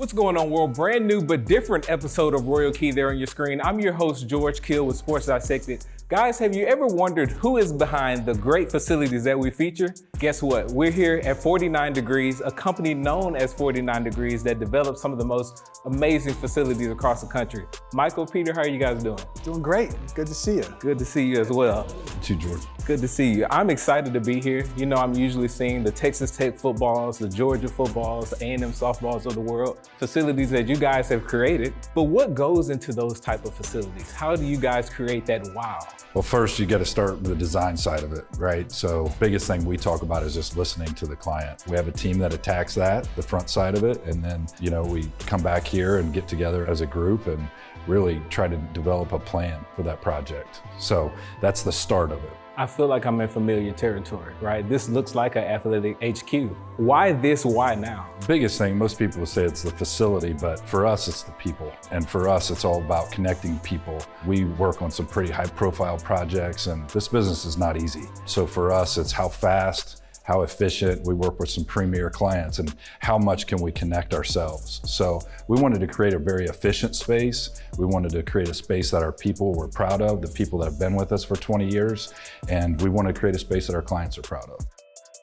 What's going on, world? Brand new but different episode of Royal Key there on your screen. I'm your host, George Kill with Sports Dissected. Guys, have you ever wondered who is behind the great facilities that we feature? Guess what? We're here at 49 Degrees, a company known as 49 Degrees that develops some of the most amazing facilities across the country. Michael, Peter, how are you guys doing? Doing great. Good to see you. Good to see you as well. You too, George. Good to see you. I'm excited to be here. You know, I'm usually seeing the Texas Tech footballs, the Georgia footballs, the A&M softballs of the world, facilities that you guys have created. But what goes into those type of facilities? How do you guys create that wow? Well, first you got to start with the design side of it, right? So biggest thing we talk about is just listening to the client. We have a team that attacks that, the front side of it, and then, you know, we come back here and get together as a group and really try to develop a plan for that project. So that's the start of it. I feel like I'm in familiar territory, right? This looks like an athletic HQ. Why this, why now? Biggest thing, most people will say it's the facility, but for us, it's the people. And for us, it's all about connecting people. We work on some pretty high profile projects and this business is not easy. So for us, it's how fast, how efficient. We work with some premier clients and how much can we connect ourselves. So we wanted to create a very efficient space. We wanted to create a space that our people were proud of, the people that have been with us for 20 years. And we want to create a space that our clients are proud of.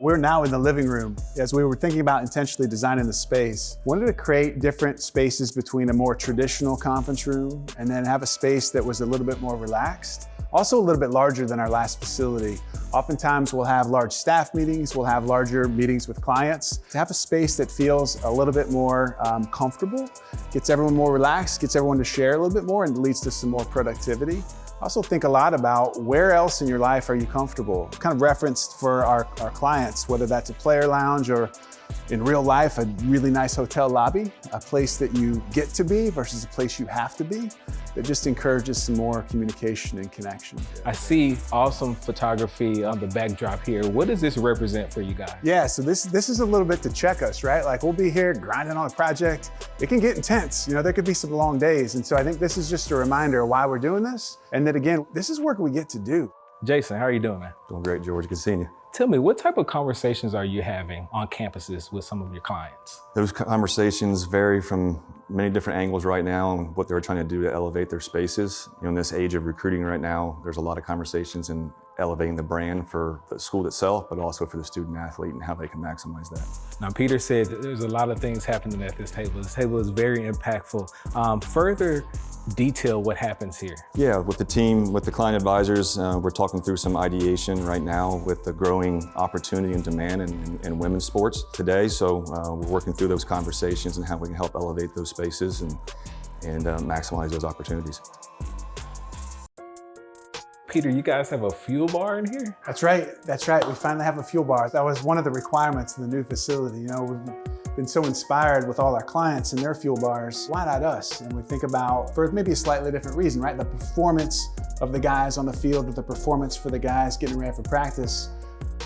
We're now in the living room. As we were thinking about intentionally designing the space, wanted to create different spaces between a more traditional conference room and then have a space that was a little bit more relaxed. Also a little bit larger than our last facility. Oftentimes we'll have large staff meetings, we'll have larger meetings with clients. To have a space that feels a little bit more comfortable, gets everyone more relaxed, gets everyone to share a little bit more and leads to some more productivity. I also think a lot about where else in your life are you comfortable? Kind of referenced for our clients, whether that's a player lounge or in real life, a really nice hotel lobby, a place that you get to be versus a place you have to be, that just encourages some more communication and connection. I see awesome photography on the backdrop here. What does this represent for you guys? Yeah, so this is a little bit to check us, right? Like we'll be here grinding on a project. It can get intense. You know, there could be some long days. And so I think this is just a reminder of why we're doing this. And that again, this is work we get to do. Jason, how are you doing, man? Doing great, George. Good seeing you. Tell me, what type of conversations are you having on campuses with some of your clients? Those conversations vary from many different angles right now and what they're trying to do to elevate their spaces. You know, in this age of recruiting right now, there's a lot of conversations in elevating the brand for the school itself, but also for the student athlete and how they can maximize that. Now, Peter said that there's a lot of things happening at this table. This table is very impactful. Further detail what happens here. Yeah, with the team, with the client advisors, we're talking through some ideation right now with the growing opportunity and demand in women's sports today. So we're working through those conversations and how we can help elevate those spaces and maximize those opportunities. Peter, you guys have a fuel bar in here? That's right. We finally have a fuel bar. That was one of the requirements of the new facility. You know, we've been so inspired with all our clients and their fuel bars. Why not us? And we think about, for maybe a slightly different reason, right? The performance of the guys on the field with the performance for the guys getting ready for practice.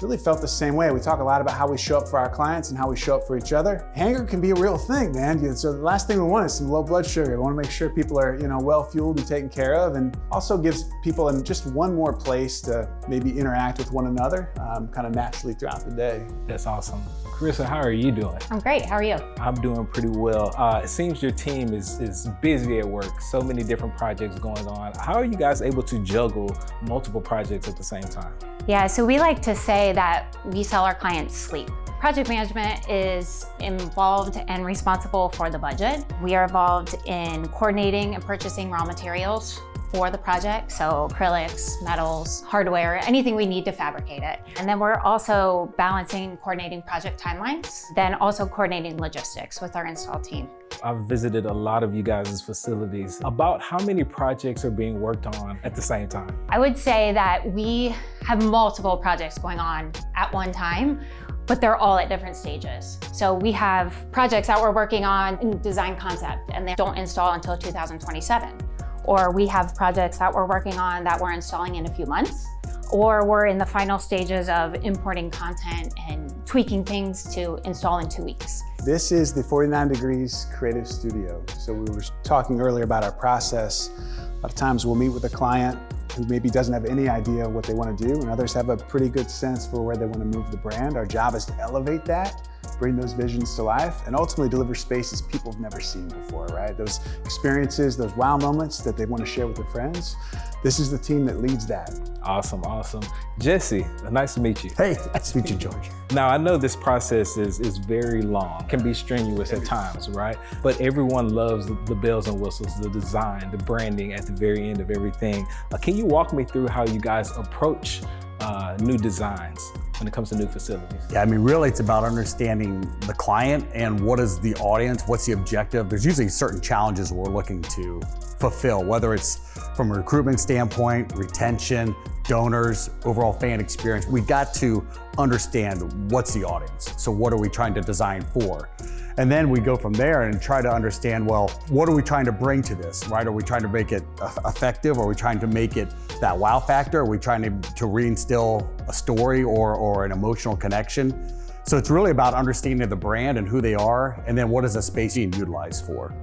Really felt the same way. We talk a lot about how we show up for our clients and how we show up for each other. Hunger can be a real thing, man. So the last thing we want is some low blood sugar. We want to make sure people are, you know, well fueled and taken care of, and also gives people just one more place to maybe interact with one another kind of naturally throughout the day. That's awesome. Carissa, how are you doing? I'm great, how are you? I'm doing pretty well. It seems your team is busy at work, so many different projects going on. How are you guys able to juggle multiple projects at the same time? Yeah, so we like to say that we sell our clients sleep. Project management is involved and responsible for the budget. We are involved in coordinating and purchasing raw materials for the project, so acrylics, metals, hardware, anything we need to fabricate it. And then we're also balancing, coordinating project timelines, then also coordinating logistics with our install team. I've visited a lot of you guys' facilities. About how many projects are being worked on at the same time? I would say that we have multiple projects going on at one time, but they're all at different stages. So we have projects that we're working on in design concept and they don't install until 2027. Or we have projects that we're working on that we're installing in a few months. Or we're in the final stages of importing content and tweaking things to install in 2 weeks. This is the 49 Degrees Creative Studio. So we were talking earlier about our process. A lot of times we'll meet with a client who maybe doesn't have any idea what they want to do, and others have a pretty good sense for where they want to move the brand. Our job is to elevate that, bring those visions to life, and ultimately deliver spaces people have never seen before, right? Those experiences, those wow moments that they want to share with their friends. This is the team that leads that. Awesome, awesome. Jesse, nice to meet you. Hey, nice to meet you, George. Now, I know this process is very long, can be strenuous at times, right? But everyone loves the bells and whistles, the design, the branding at the very end of everything. Can you walk me through how you guys approach new designs when it comes to new facilities? Yeah, I mean, really it's about understanding the client and what is the audience, what's the objective. There's usually certain challenges we're looking to fulfill, whether it's from a recruitment standpoint, retention, donors, overall fan experience. We got to understand what's the audience. So what are we trying to design for? And then we go from there and try to understand, well, what are we trying to bring to this, right? Are we trying to make it effective? Are we trying to make it that wow factor? Are we trying to reinstill a story or an emotional connection? So it's really about understanding the brand and who they are, and then what is the space being utilized for.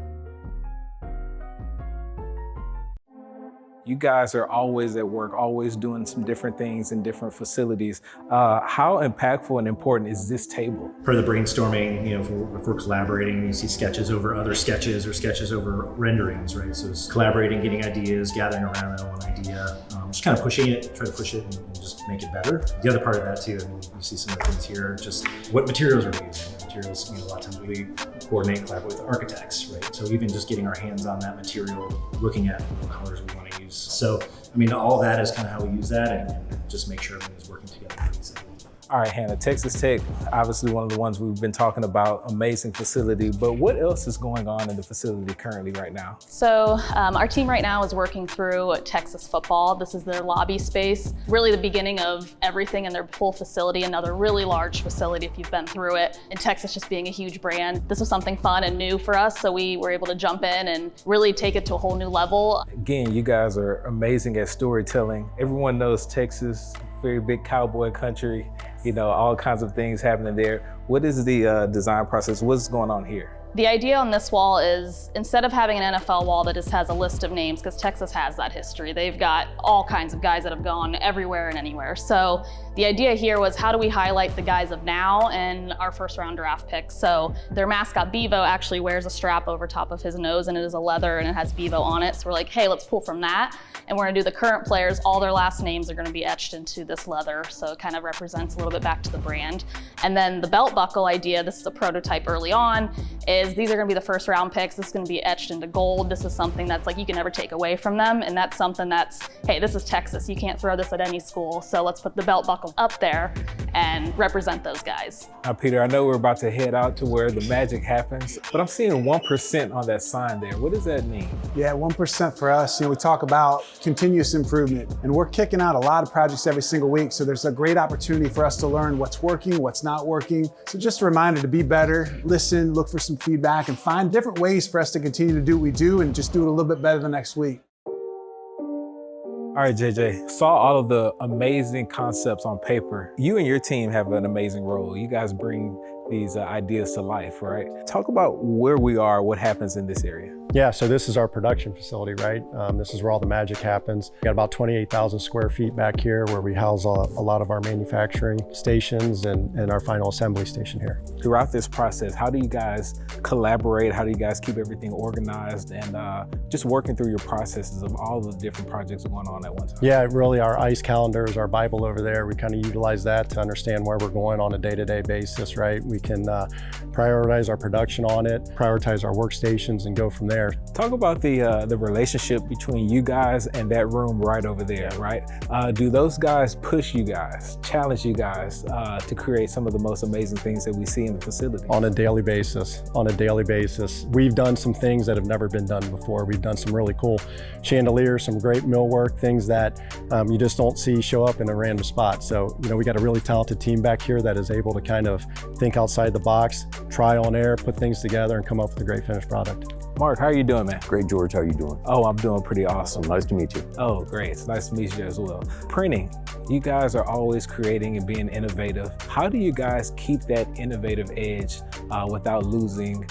You guys are always at work, always doing some different things in different facilities. How impactful and important is this table? For the brainstorming, if we're collaborating, you see sketches over other sketches or sketches over renderings, right? So it's collaborating, getting ideas, gathering around that one idea, just kind of pushing it, try to push it and just make it better. The other part of that too, I mean, you see some of the things here, just what materials are we using? Materials, a lot of times we coordinate, collaborate with architects, right? So even just getting our hands on that material, looking at what colors we want to use. So, I mean, all that is kind of how we use that and just make sure everything is working together. All right, Hannah, Texas Tech, obviously one of the ones we've been talking about, amazing facility, but what else is going on in the facility currently right now? So our team right now is working through Texas football. This is their lobby space, really the beginning of everything in their full facility, another really large facility if you've been through it. And Texas just being a huge brand, this was something fun and new for us, so we were able to jump in and really take it to a whole new level. Again, you guys are amazing at storytelling. Everyone knows Texas, very big cowboy country, all kinds of things happening there. What is the design process? What's going on here? The idea on this wall is, instead of having an NFL wall that just has a list of names, because Texas has that history, they've got all kinds of guys that have gone everywhere and anywhere. So the idea here was, how do we highlight the guys of now and our first round draft picks? So their mascot Bevo actually wears a strap over top of his nose, and it is a leather and it has Bevo on it. So we're like, hey, let's pull from that. And we're gonna do the current players, all their last names are gonna be etched into this leather. So it kind of represents a little bit back to the brand. And then the belt buckle idea, this is a prototype early on, is these are gonna be the first round picks. This is gonna be etched into gold. This is something that's like, you can never take away from them. And that's something that's, hey, this is Texas. You can't throw this at any school. So let's put the belt buckle up there and represent those guys. Now, Peter, I know we're about to head out to where the magic happens, but I'm seeing 1% on that sign there. What does that mean? Yeah, 1% for us. We talk about continuous improvement, and we're kicking out a lot of projects every single week. So there's a great opportunity for us to learn what's working, what's not working. So just a reminder to be better, listen, look for some feedback, and find different ways for us to continue to do what we do and just do it a little bit better the next week. All right, JJ, saw all of the amazing concepts on paper. You and your team have an amazing role. You guys bring these ideas to life, right? Talk about where we are, what happens in this area. Yeah, so this is our production facility, right? This is where all the magic happens. We got about 28,000 square feet back here where we house a lot of our manufacturing stations and our final assembly station here. Throughout this process, how do you guys collaborate? How do you guys keep everything organized and just working through your processes of all the different projects going on at one time? Yeah, really our ICE calendar is our Bible over there. We kind of utilize that to understand where we're going on a day-to-day basis, right? We can prioritize our production on it, prioritize our workstations, and go from there. Talk about the relationship between you guys and that room right over there, right? Do those guys push you guys, challenge you guys to create some of the most amazing things that we see in the facility? On a daily basis, We've done some things that have never been done before. We've done some really cool chandeliers, some great millwork, things that you just don't see show up in a random spot. So, we got a really talented team back here that is able to kind of think outside the box, try on air, put things together, and come up with a great finished product. Mark, how are you doing, man? Great, George. How are you doing? Oh, I'm doing pretty awesome. Nice to meet you. Oh, great. It's nice to meet you as well. Printing, you guys are always creating and being innovative. How do you guys keep that innovative edge without losing,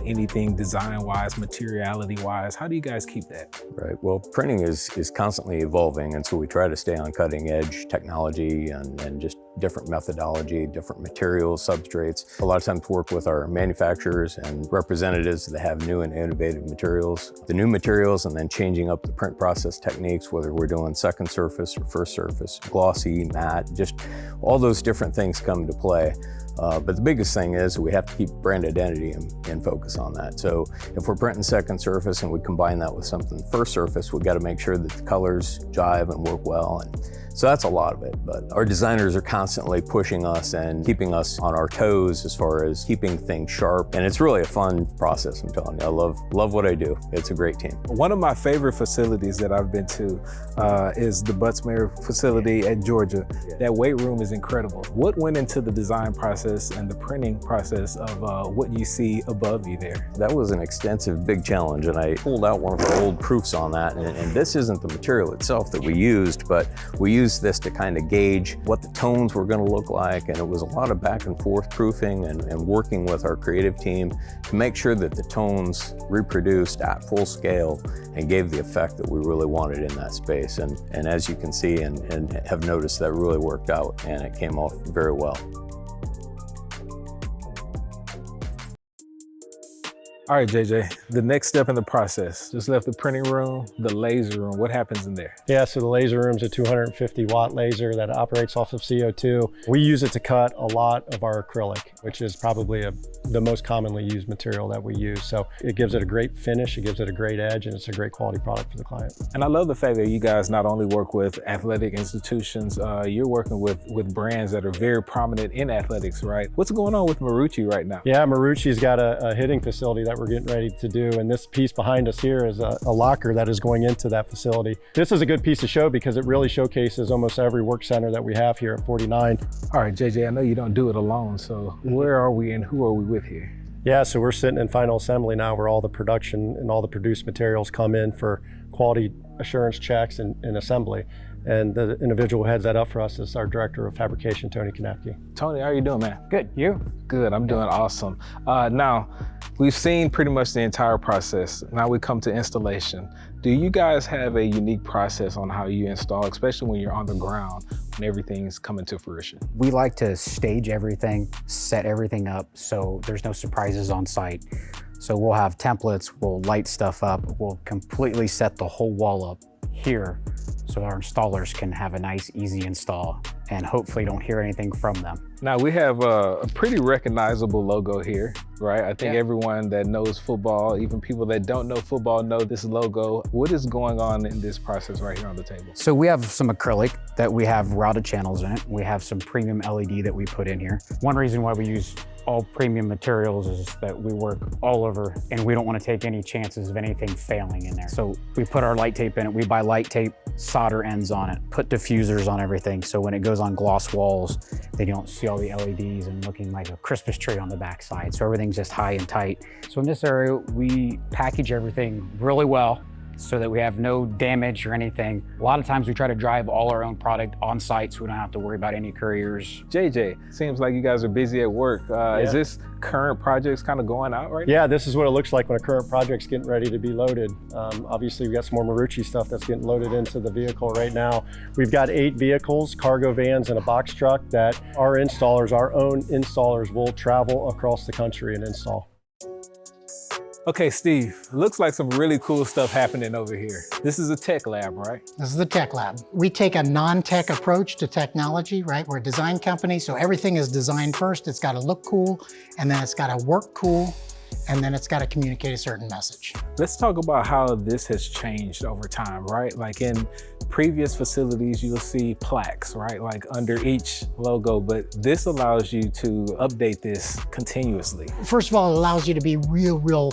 anything design-wise, materiality-wise? How do you guys keep that? Right. Well, printing is constantly evolving, and so we try to stay on cutting edge technology and just different methodology, different materials, substrates. A lot of times work with our manufacturers and representatives that have new and innovative materials. The new materials and then changing up the print process techniques, whether we're doing second surface or first surface, glossy, matte, just all those different things come into play. But the biggest thing is we have to keep brand identity and focus on that. So if we're printing second surface and we combine that with something first surface, we've got to make sure that the colors jive and work well. And so that's a lot of it. But our designers are constantly pushing us and keeping us on our toes as far as keeping things sharp. And it's really a fun process, I'm telling you. I love what I do. It's a great team. One of my favorite facilities that I've been to is the Butts-Mehre facility at Georgia. That weight room is incredible. What went into the design process and the printing process of what you see above you there? That was an extensive, big challenge, and I pulled out one of our old proofs on that. And this isn't the material itself that we used, but we used this to kind of gauge what the tones were going to look like. And it was a lot of back and forth proofing and working with our creative team to make sure that the tones reproduced at full scale and gave the effect that we really wanted in that space. And as you can see and have noticed, that really worked out and it came off very well. All right, JJ, the next step in the process, just left the printing room, the laser room, what happens in there? Yeah, so the laser room's a 250 watt laser that operates off of CO2. We use it to cut a lot of our acrylic, which is probably the most commonly used material that we use. So it gives it a great finish, it gives it a great edge, and it's a great quality product for the client. And I love the fact that you guys not only work with athletic institutions, you're working with brands that are very prominent in athletics, right? What's going on with Marucci right now? Yeah, Marucci's got a hitting facility that we're getting ready to do. And this piece behind us here is a locker that is going into that facility. This is a good piece to show because it really showcases almost every work center that we have here at 49. All right, JJ, I know you don't do it alone. So where are we and who are we with here? Yeah, so we're sitting in final assembly now where all the production and all the produced materials come in for quality assurance checks and assembly. And the individual who heads that up for us is our director of fabrication, Tony Konecki. Tony, how are you doing, man? Good, you? Good, I'm doing awesome. Now, we've seen pretty much the entire process. Now we come to installation. Do you guys have a unique process on how you install, especially when you're on the ground, when everything's coming to fruition? We like to stage everything, set everything up so there's no surprises on site. So we'll have templates, we'll light stuff up, we'll completely set the whole wall up here so our installers can have a nice, easy install and hopefully don't hear anything from them. Now we have a pretty recognizable logo here, right? I think everyone that knows football, even people that don't know football, know this logo. What is going on in this process right here on the table? So we have some acrylic that we have routed channels in it. We have some premium LED that we put in here. One reason why we use all premium materials is that we work all over and we don't want to take any chances of anything failing in there. So we put our light tape in it. We buy light tape, solder ends on it, put diffusers on everything. So when it goes on gloss walls, they don't see all the LEDs and looking like a Christmas tree on the backside. So everything's just high and tight. So in this area, we package everything really well so that we have no damage or anything. A lot of times we try to drive all our own product on site so we don't have to worry about any couriers. JJ, seems like you guys are busy at work. Is this current projects kind of going out right now? Yeah, this is what it looks like when a current project's getting ready to be loaded. Obviously, we've got some more Marucci stuff that's getting loaded into the vehicle right now. We've got 8 vehicles, cargo vans, and a box truck that our installers, our own installers, will travel across the country and install. Okay, Steve, looks like some really cool stuff happening over here. This is a tech lab, right? This is the tech lab. We take a non-tech approach to technology, right? We're a design company, so everything is designed first. It's got to look cool, and then it's got to work cool, and then it's got to communicate a certain message. Let's talk about how this has changed over time, right? Like in previous facilities, you'll see plaques, right? Like under each logo, but this allows you to update this continuously. First of all, it allows you to be real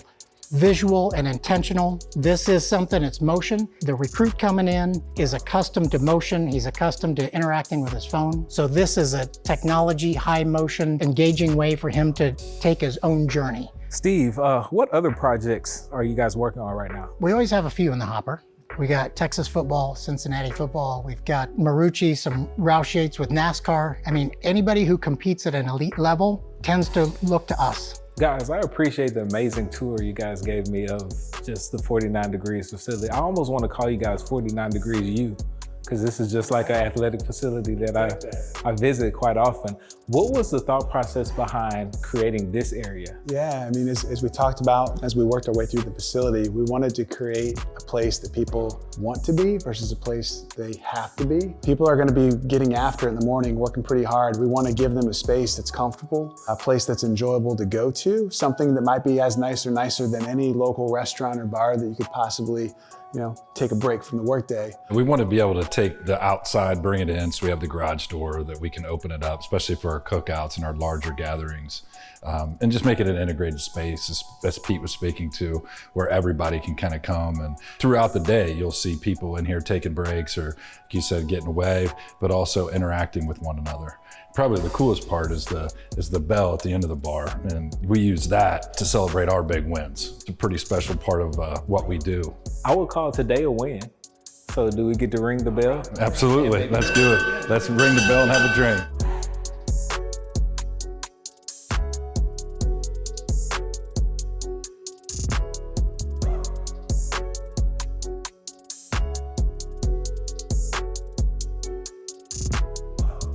visual and intentional. This is something, it's motion. The recruit coming in is accustomed to motion. He's accustomed to interacting with his phone. So this is a technology, high motion, engaging way for him to take his own journey. Steve, what other projects are you guys working on right now? We always have a few in the hopper. We got Texas football, Cincinnati football. We've got Marucci, some Roush Yates with NASCAR. I mean, anybody who competes at an elite level tends to look to us. Guys, I appreciate the amazing tour you guys gave me of just the 49 Degrees facility. I almost want to call you guys 49 Degrees U, because this is just like an athletic facility that I visit quite often. What was the thought process behind creating this area? Yeah, I mean, as we talked about, as we worked our way through the facility, we wanted to create a place that people want to be versus a place they have to be. People are going to be getting after it in the morning, working pretty hard. We want to give them a space that's comfortable, a place that's enjoyable to go to, something that might be as nice or nicer than any local restaurant or bar that you could possibly take a break from the workday. We want to be able to take the outside, bring it in, so we have the garage door that we can open it up, especially for our cookouts and our larger gatherings, and just make it an integrated space, as Pete was speaking to, where everybody can kind of come. And throughout the day, you'll see people in here taking breaks, or like you said, getting away, but also interacting with one another. Probably the coolest part is the bell at the end of the bar, and we use that to celebrate our big wins. It's a pretty special part of what we do. I would call today a win. So do we get to ring the bell? Absolutely, let's do it. Let's ring the bell and have a drink.